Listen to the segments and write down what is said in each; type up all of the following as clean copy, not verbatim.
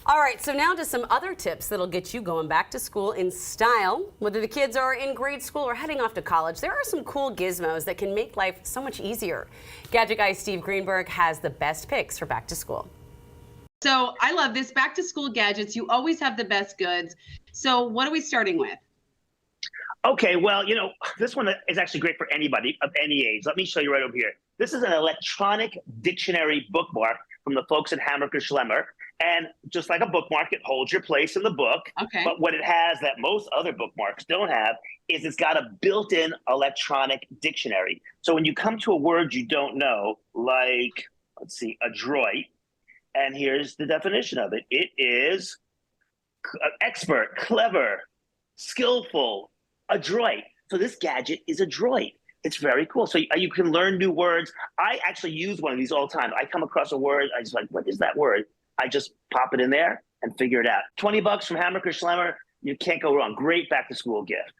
All right, so now to some other tips that'll get you going back to school in style. Whether the kids are in grade school or heading off to college, there are some cool gizmos that can make life so much easier. Gadget Guy Steve Greenberg has the best picks for back to school. So I love this back to school gadgets. You always have the best goods. So what are we starting with? Okay, well, this one is actually great for anybody of any age. Let me show you right over here. This is an electronic dictionary bookmark from the folks at HAMMACHER SCHLEMMER. And just like a bookmark, it holds your place in the book. Okay. But what it has that most other bookmarks don't have is it's got a built-in electronic dictionary. So when you come to a word you don't know, like, let's see, adroit, and here's the definition of it. It is expert, clever, skillful, adroit. So this gadget is adroit. It's very cool. So you can learn new words. I actually use one of these all the time. I come across a word, I just like, what is that word? I just pop it in there and figure it out. 20 bucks from HAMMACHER SCHLEMMER. You can't go wrong. Great back to school gift.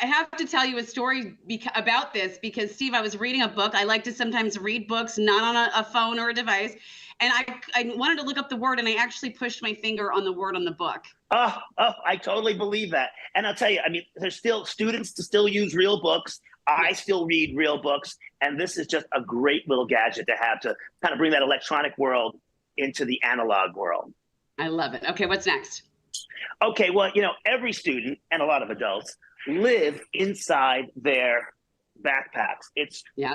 I have to tell you a story about this because, Steve, I was reading a book. I like to sometimes read books, not on a phone or a device. And I wanted to look up the word, and I actually pushed my finger on the word on the book. Oh, I totally believe that. And I'll tell you, I mean, there's still students to still use real books. I still read real books. And this is just a great little gadget to have to kind of bring that electronic world into the analog world. I love it. Okay, what's next? Okay, well, every student and a lot of adults live inside their backpacks.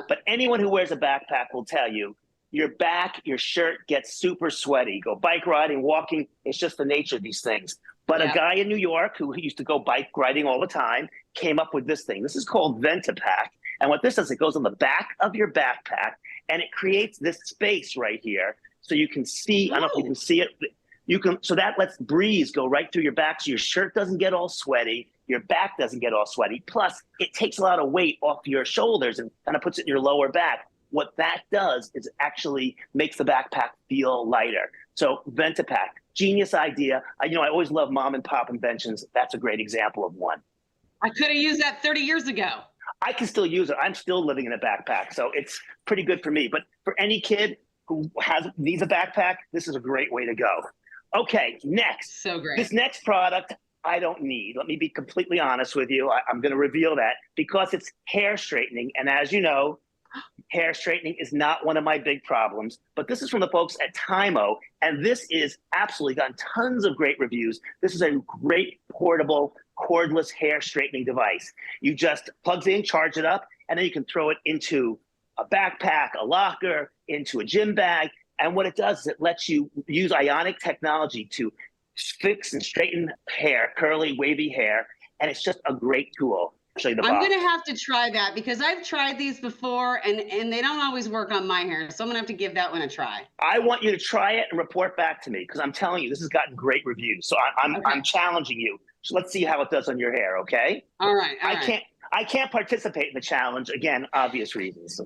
But anyone who wears a backpack will tell you, your back, your shirt gets super sweaty. Go bike riding, walking, it's just the nature of these things. But a guy in New York who used to go bike riding all the time came up with this thing. This is called Ventapack. And what this does, it goes on the back of your backpack and it creates this space right here. So you can see, I don't know if you can see it. So that lets breeze go right through your back so your shirt doesn't get all sweaty, your back doesn't get all sweaty. Plus, it takes a lot of weight off your shoulders and kind of puts it in your lower back. What that does is actually makes the backpack feel lighter. So Ventapack, genius idea. I always love mom and pop inventions. That's a great example of one. I could have used that 30 years ago. I can still use it. I'm still living in a backpack, so it's pretty good for me. But for any kid who needs a backpack, this is a great way to go. Okay, next. So great. This next product I don't need. Let me be completely honest with you. I'm going to reveal that because it's hair straightening. And as you know, hair straightening is not one of my big problems. But this is from the folks at Tymo. And this is absolutely gotten tons of great reviews. This is a great portable cordless hair straightening device. You just plugs in, charge it up, and then you can throw it into a backpack, a locker, into a gym bag. And what it does is it lets you use ionic technology to fix and straighten hair, curly, wavy hair. And it's just a great tool. I'll show you the box. I'm going to have to try that because I've tried these before and they don't always work on my hair. So I'm going to have to give that one a try. I want you to try it and report back to me because I'm telling you, this has gotten great reviews. So I'm challenging you. So let's see how it does on your hair, okay? All right. I can't participate in the challenge, again, obvious reasons.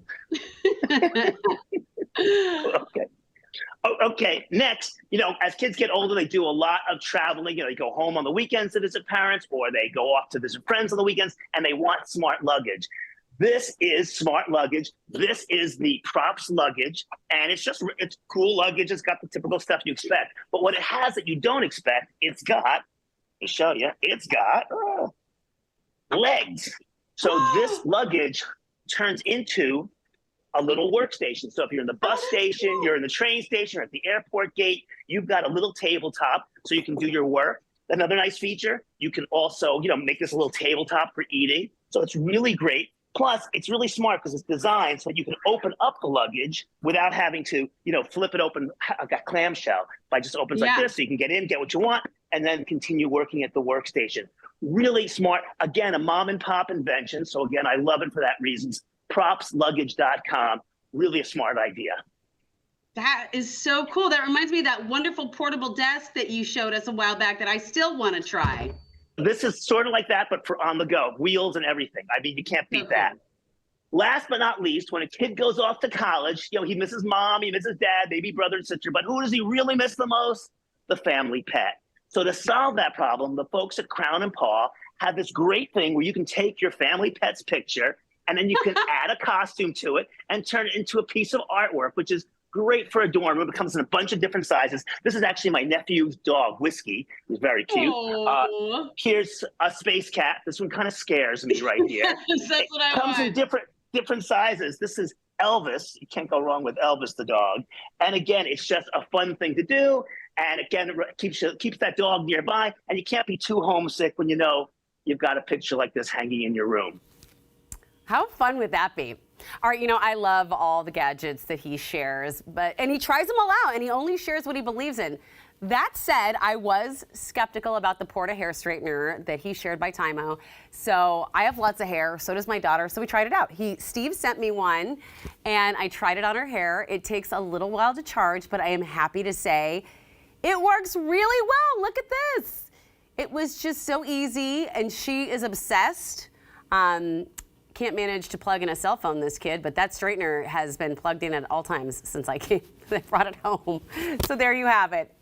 Okay, next, as kids get older, they do a lot of traveling. They go home on the weekends to visit parents, or they go off to visit friends on the weekends, and they want smart luggage. This is smart luggage. This is the Props luggage, and it's cool luggage. It's got the typical stuff you expect. But what it has that you don't expect, let me show you, it's got legs. So this luggage turns into a little workstation. So if you're in the bus station, you're in the train station, or at the airport gate, you've got a little tabletop so you can do your work. Another nice feature, you can also, make this a little tabletop for eating. So it's really great. Plus, it's really smart because it's designed so that you can open up the luggage without having to, flip it open. I've got clamshell. It just opens like this so you can get in, get what you want, and then continue working at the workstation. Really smart. Again, a mom and pop invention. So again, I love it for that reason. PropsLuggage.com. Really a smart idea. That is so cool. That reminds me of that wonderful portable desk that you showed us a while back that I still want to try. This is sort of like that, but for on the go, wheels and everything. I mean, you can't beat that. Last but not least, when a kid goes off to college, he misses mom, he misses dad, maybe brother and sister, but who does he really miss the most? The family pet. So to solve that problem, the folks at Crown and Paw have this great thing where you can take your family pet's picture and then you can add a costume to it and turn it into a piece of artwork, which is Great for a dorm room. It comes in a bunch of different sizes. This is actually my nephew's dog, Whiskey. He's very cute. Here's a space cat. This one kind of scares me right here. That's what I comes in different sizes. This is Elvis. You can't go wrong with Elvis the dog. And again, it's just a fun thing to do. And again, it keeps that dog nearby. And you can't be too homesick when you know you've got a picture like this hanging in your room. How fun would that be? All right, I love all the gadgets that he shares, and he tries them all out, and he only shares what he believes in. That said, I was skeptical about the Porta hair straightener that he shared by Tymo. So I have lots of hair, so does my daughter, so we tried it out. Steve sent me one, and I tried it on her hair. It takes a little while to charge, but I am happy to say it works really well. Look at this. It was just so easy, and she is obsessed. Can't manage to plug in a cell phone, this kid, but that straightener has been plugged in at all times since I brought it home. So there you have it.